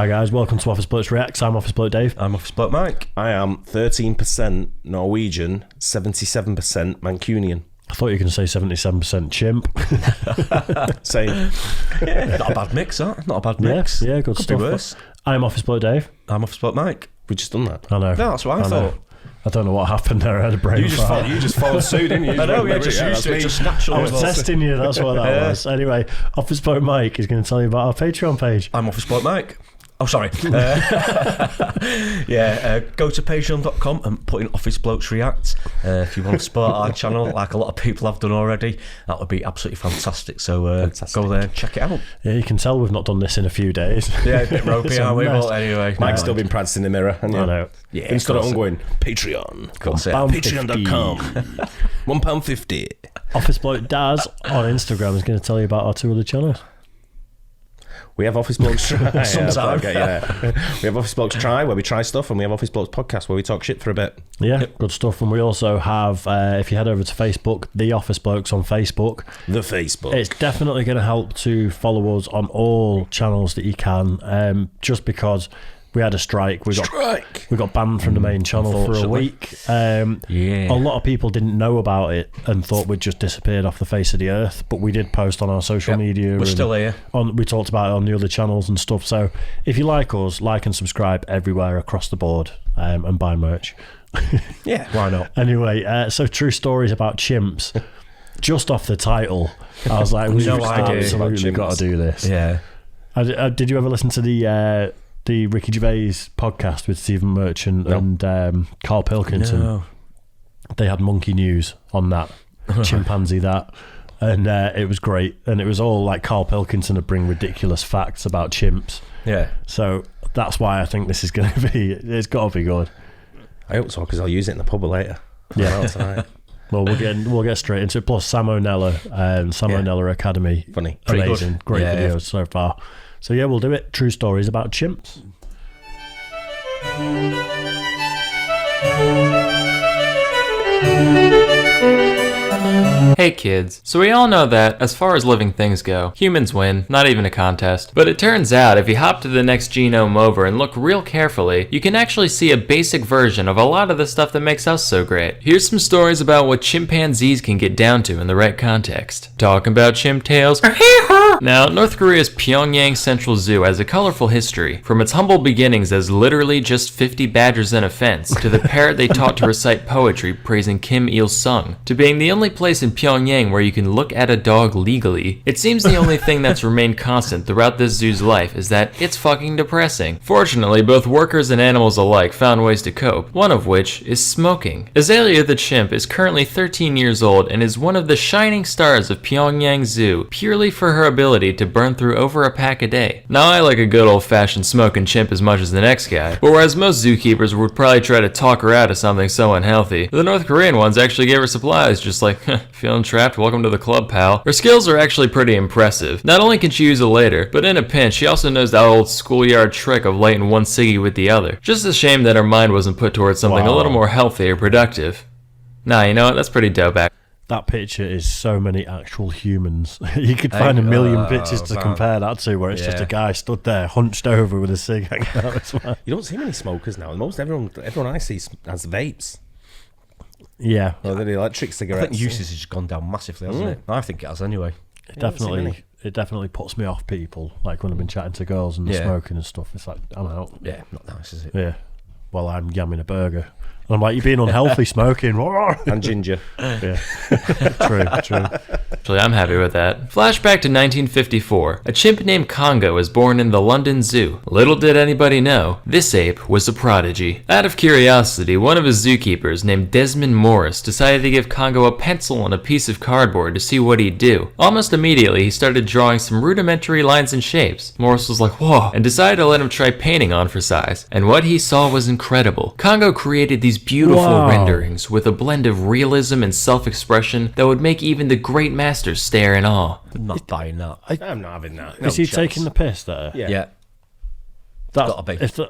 Hi guys, welcome to Office Blokes Reacts. I'm Office Bloke Dave. I'm Office Bloke Mike. I am 13% Norwegian, 77% Mancunian. I thought you were going to say 77% chimp. Same. Not a bad mix, huh? Not a bad mix. Yeah, good Could stuff. be worse. I'm Office Bloke Dave. I'm Office Bloke Mike. We just done that. I know. No, that's what I thought. I don't know what happened there. I had a brain You just followed suit, didn't you? I know, yeah, just naturally. I was testing you, that's what that was. Anyway, Office Bloke Mike is going to tell you about our Patreon page. I'm Office Bloke Mike. Oh, sorry. Go to patreon.com and put in Office Blokes React. If you want to support our channel, like a lot of people have done already, that would be absolutely fantastic. So go there and check it out. Yeah, you can tell we've not done this in a few days. Yeah, a bit ropey, aren't we? But anyway. Mike's still been practicing the mirror. And I know. Yeah, instead of ongoing, Patreon. Of course, yeah. Patreon.com. £1.50. Office Bloke Daz on Instagram is going to tell you about our two other channels. We have Office Blokes Try. Sometime. We have Office Blokes Try, where we try stuff, and we have Office Blokes Podcast, where we talk shit for a bit. Yeah, good stuff. And we also have, if you head over to Facebook, The Office Blokes on Facebook. The Facebook. It's definitely going to help to follow us on all channels that you can, just because we had a strike. We got banned from the main channel for a week. A lot of people didn't know about it and thought we'd just disappeared off the face of the earth, but we did post on our social media. We're still here. We talked about it on the other channels and stuff. So if you like us, like and subscribe everywhere across the board, and buy merch. Yeah, why not? Anyway, so true stories about chimps. Just off the title, I was like, we've absolutely got to do this. Yeah. Did you ever listen to the Ricky Gervais podcast with Stephen Merchant and Carl Pilkington? No. They had monkey news on that, chimpanzee that, and it was great. And it was all like Carl Pilkington would bring ridiculous facts about chimps. Yeah. So that's why I think this is going to be, it's got to be good. I hope so, because I'll use it in the pub later. Yeah. Well, we'll get straight into it. Plus Sam O'Nella and Sam O'Nella Academy. Funny. Amazing. Great videos so far. So yeah, we'll do it. True stories about chimps. Hey kids, so we all know that, as far as living things go, humans win, not even a contest. But it turns out if you hop to the next genome over and look real carefully, you can actually see a basic version of a lot of the stuff that makes us so great. Here's some stories about what chimpanzees can get down to in the right context. Talking about chimp tales. Now, North Korea's Pyongyang Central Zoo has a colorful history, from its humble beginnings as literally just 50 badgers and a fence, to the parrot they taught to recite poetry praising Kim Il-sung, to being the only place in Pyongyang where you can look at a dog legally. It seems the only thing that's remained constant throughout this zoo's life is that it's fucking depressing. Fortunately, both workers and animals alike found ways to cope, one of which is smoking. Azalea the chimp is currently 13 years old and is one of the shining stars of Pyongyang Zoo, purely for her ability to burn through over a pack a day. Now, I like a good old-fashioned smoking chimp as much as the next guy, but whereas most zookeepers would probably try to talk her out of something so unhealthy, the North Korean ones actually gave her supplies, just like, feeling trapped, welcome to the club, pal. Her skills are actually pretty impressive. Not only can she use a lighter, but in a pinch, she also knows that old schoolyard trick of lighting one ciggy with the other. Just a shame that her mind wasn't put towards something a little more healthy or productive. Nah, you know what, that's pretty dope. That picture is so many actual humans. You could find a million pictures to compare that to, where it's just a guy stood there hunched over with a cig hanging out as well. You don't see many smokers now. Most everyone I see has vapes. Yeah. Or the electric cigarettes. I think usage has gone down massively, hasn't it? I think it has anyway. It definitely puts me off people, like when I've been chatting to girls and smoking and stuff. It's like, I'm out. Yeah, not nice, is it? Yeah. Well, I'm yamming a burger. And I'm like, you're being unhealthy smoking. And ginger. Yeah. True. Actually, I'm happy with that. Flashback to 1954. A chimp named Congo was born in the London Zoo. Little did anybody know, this ape was a prodigy. Out of curiosity, one of his zookeepers named Desmond Morris decided to give Congo a pencil and a piece of cardboard to see what he'd do. Almost immediately, he started drawing some rudimentary lines and shapes. Morris was like, whoa, and decided to let him try painting on for size. And what he saw was incredible. Congo created these beautiful renderings with a blend of realism and self-expression that would make even the great masters stare in awe. I'm not buying that. I'm not having that. Is he taking the piss there? Yeah. That's Gotta be.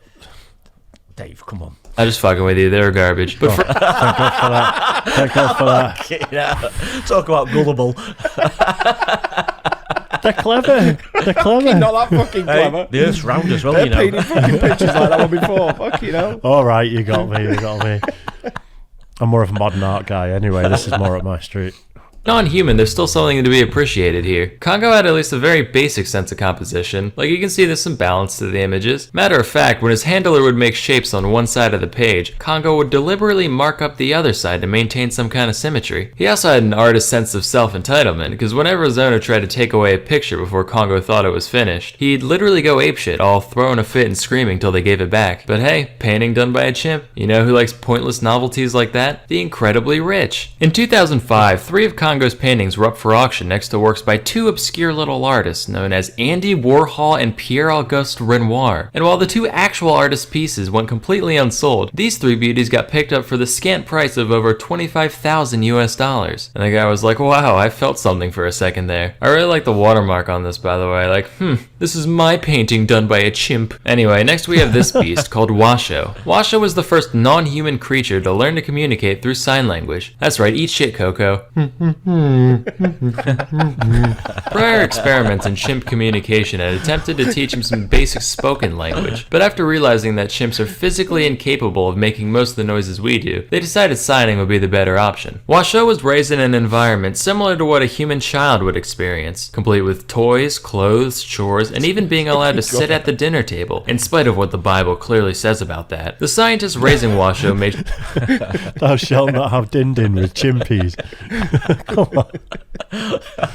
Dave, come on. I'm just fucking with you, they're garbage. But Thank God for that. Talk about gullible. They're clever. They're clever. Not that fucking clever. The Earth's round as well, They're you know. painting fucking pictures like that one before. Fucking hell. All right, you got me. I'm more of a modern art guy anyway. This is more up my street. Non-human, there's still something to be appreciated here. Congo had at least a very basic sense of composition. Like, you can see there's some balance to the images. Matter of fact, when his handler would make shapes on one side of the page, Congo would deliberately mark up the other side to maintain some kind of symmetry. He also had an artist's sense of self-entitlement, because whenever his owner tried to take away a picture before Congo thought it was finished, he'd literally go apeshit, all throwing a fit and screaming till they gave it back. But hey, painting done by a chimp. You know who likes pointless novelties like that? The incredibly rich. In 2005, 3 of Congo's paintings were up for auction next to works by 2 obscure little artists known as Andy Warhol and Pierre-Auguste Renoir. And while the 2 actual artist pieces went completely unsold, these 3 beauties got picked up for the scant price of over $25,000 US. And the guy was like, wow, I felt something for a second there. I really like the watermark on this, by the way. Like, this is my painting done by a chimp. Anyway, next we have this beast called Washoe. Washoe was the first non-human creature to learn to communicate through sign language. That's right, eat shit, Coco. Prior experiments in chimp communication had attempted to teach him some basic spoken language, but after realizing that chimps are physically incapable of making most of the noises we do, they decided signing would be the better option. Washoe was raised in an environment similar to what a human child would experience, complete with toys, clothes, chores, and even being allowed to sit at the dinner table, in spite of what the Bible clearly says about that. The scientists raising Washoe made... Thou shalt not have din-din with chimpies. Come on.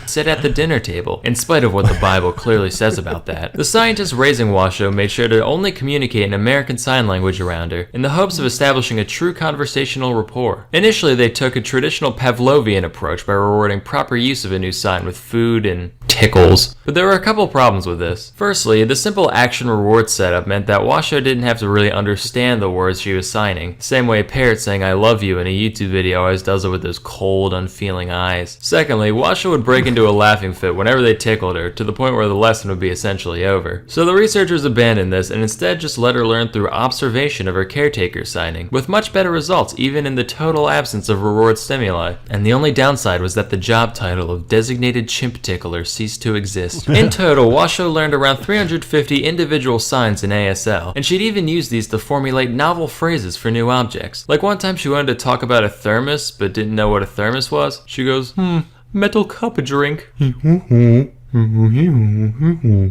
Sit at the dinner table, in spite of what the Bible clearly says about that. The scientists raising Washoe made sure to only communicate in American Sign Language around her, in the hopes of establishing a true conversational rapport. Initially, they took a traditional Pavlovian approach by rewarding proper use of a new sign with food and tickles. But there were a couple problems with this. Firstly, the simple action reward setup meant that Washoe didn't have to really understand the words she was signing, the same way a parrot saying I love you in a YouTube video always does it with those cold, unfeeling eyes. Secondly, Washoe would break into a laughing fit whenever they tickled her, to the point where the lesson would be essentially over. So the researchers abandoned this and instead just let her learn through observation of her caretaker signing, with much better results even in the total absence of reward stimuli. And the only downside was that the job title of designated chimp tickler ceased to exist. In total, Washoe learned around 350 individual signs in ASL, and she'd even use these to formulate novel phrases for new objects. Like one time she wanted to talk about a thermos, but didn't know what a thermos was. She goes, metal cup drink.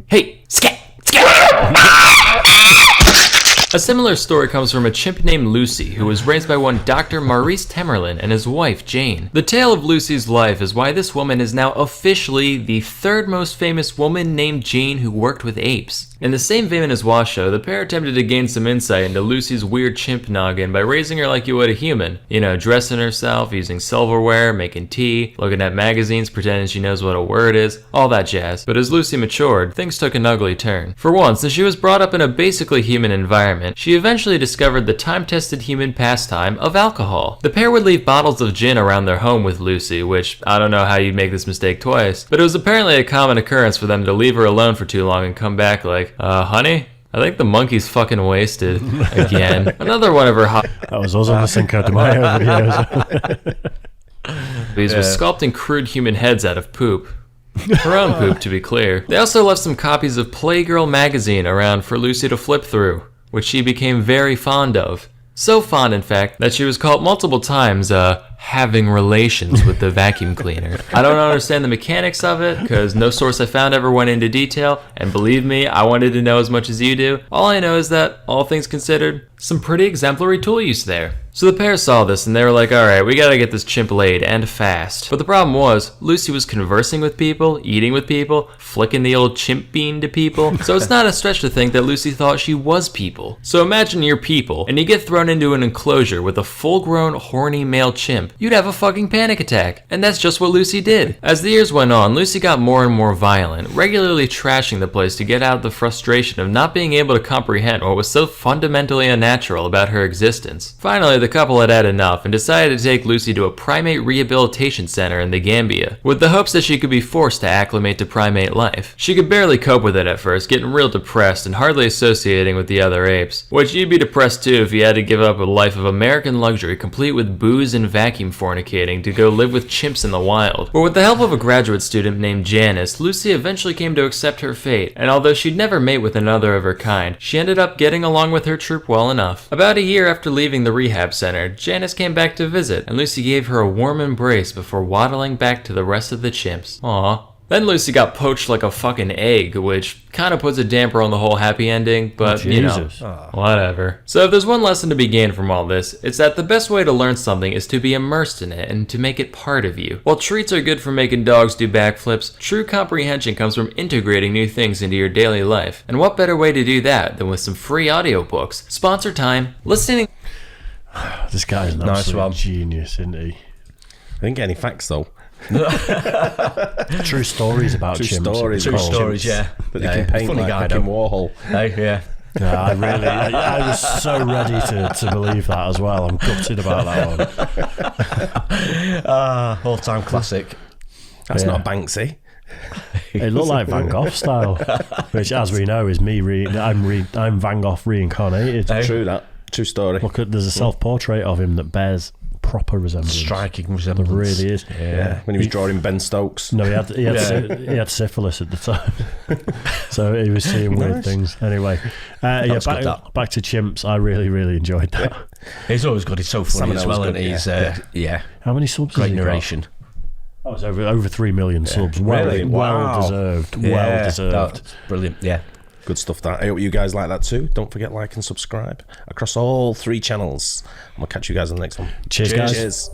Hey, scat! A similar story comes from a chimp named Lucy, who was raised by one Dr. Maurice Temerlin and his wife, Jane. The tale of Lucy's life is why this woman is now officially the 3rd most famous woman named Jane who worked with apes. In the same vein as Washoe, the pair attempted to gain some insight into Lucy's weird chimp noggin by raising her like you would a human. You know, dressing herself, using silverware, making tea, looking at magazines, pretending she knows what a word is, all that jazz. But as Lucy matured, things took an ugly turn. For once, as she was brought up in a basically human environment, she eventually discovered the time-tested human pastime of alcohol. The pair would leave bottles of gin around their home with Lucy, which, I don't know how you'd make this mistake twice, but it was apparently a common occurrence for them to leave her alone for too long and come back like, honey? I think the monkey's fucking wasted again. Another one of her That was us on the Cinco de Mayo videos. These was sculpting crude human heads out of poop. Her own poop, to be clear. They also left some copies of Playgirl magazine around for Lucy to flip through, which she became very fond of. So fond, in fact, that she was caught multiple times, having relations with the vacuum cleaner. I don't understand the mechanics of it, because no source I found ever went into detail, and believe me, I wanted to know as much as you do. All I know is that, all things considered, some pretty exemplary tool use there. So the pair saw this and they were like, alright, we gotta get this chimp laid, and fast. But the problem was, Lucy was conversing with people, eating with people, flicking the old chimp bean to people. So it's not a stretch to think that Lucy thought she was people. So imagine you're people, and you get thrown into an enclosure with a full-grown, horny male chimp. You'd have a fucking panic attack. And that's just what Lucy did. As the years went on, Lucy got more and more violent, regularly trashing the place to get out the frustration of not being able to comprehend what was so fundamentally unnatural about her existence. Finally, the couple had had enough and decided to take Lucy to a primate rehabilitation center in the Gambia, with the hopes that she could be forced to acclimate to primate life. She could barely cope with it at first, getting real depressed and hardly associating with the other apes. Which you'd be depressed too if you had to give up a life of American luxury complete with booze and vacuum vacuum fornicating to go live with chimps in the wild. But with the help of a graduate student named Janice, Lucy eventually came to accept her fate, and although she'd never mate with another of her kind, she ended up getting along with her troop well enough. About a year after leaving the rehab center, Janice came back to visit, and Lucy gave her a warm embrace before waddling back to the rest of the chimps. Aww. Then Lucy got poached like a fucking egg, which kind of puts a damper on the whole happy ending, but you know, whatever. So if there's one lesson to be gained from all this, it's that the best way to learn something is to be immersed in it and to make it part of you. While treats are good for making dogs do backflips, true comprehension comes from integrating new things into your daily life. And what better way to do that than with some free audiobooks? Sponsor time. Listening. This guy's an absolute genius, isn't he? I didn't get any facts though. True stories about chimps. True stories, yeah. But they can paint funny like guy, fucking Warhol. Hey, yeah. Yeah, I was so ready to believe that as well. I'm gutted about that one. All-time classic. That's not Banksy. It looked like Van Gogh style, which, as we know, is me. I'm Van Gogh reincarnated. Hey. True that. True story. Look at there's a self-portrait of him that bears proper resemblance. Striking resemblance. There really is. Yeah. When he was drawing Ben Stokes. No, he had syphilis at the time, so he was seeing weird things. Anyway, back to chimps. I really enjoyed that. Yeah. He's always good. He's so funny as well, and he's How many subs? Great narration. Oh, it's over 3 million subs. Well deserved. Well deserved. Brilliant. Yeah. Good stuff that. I hope you guys like that too. Don't forget, like and subscribe across all 3 channels. And we'll catch you guys on the next one. Cheers. Guys. Cheers.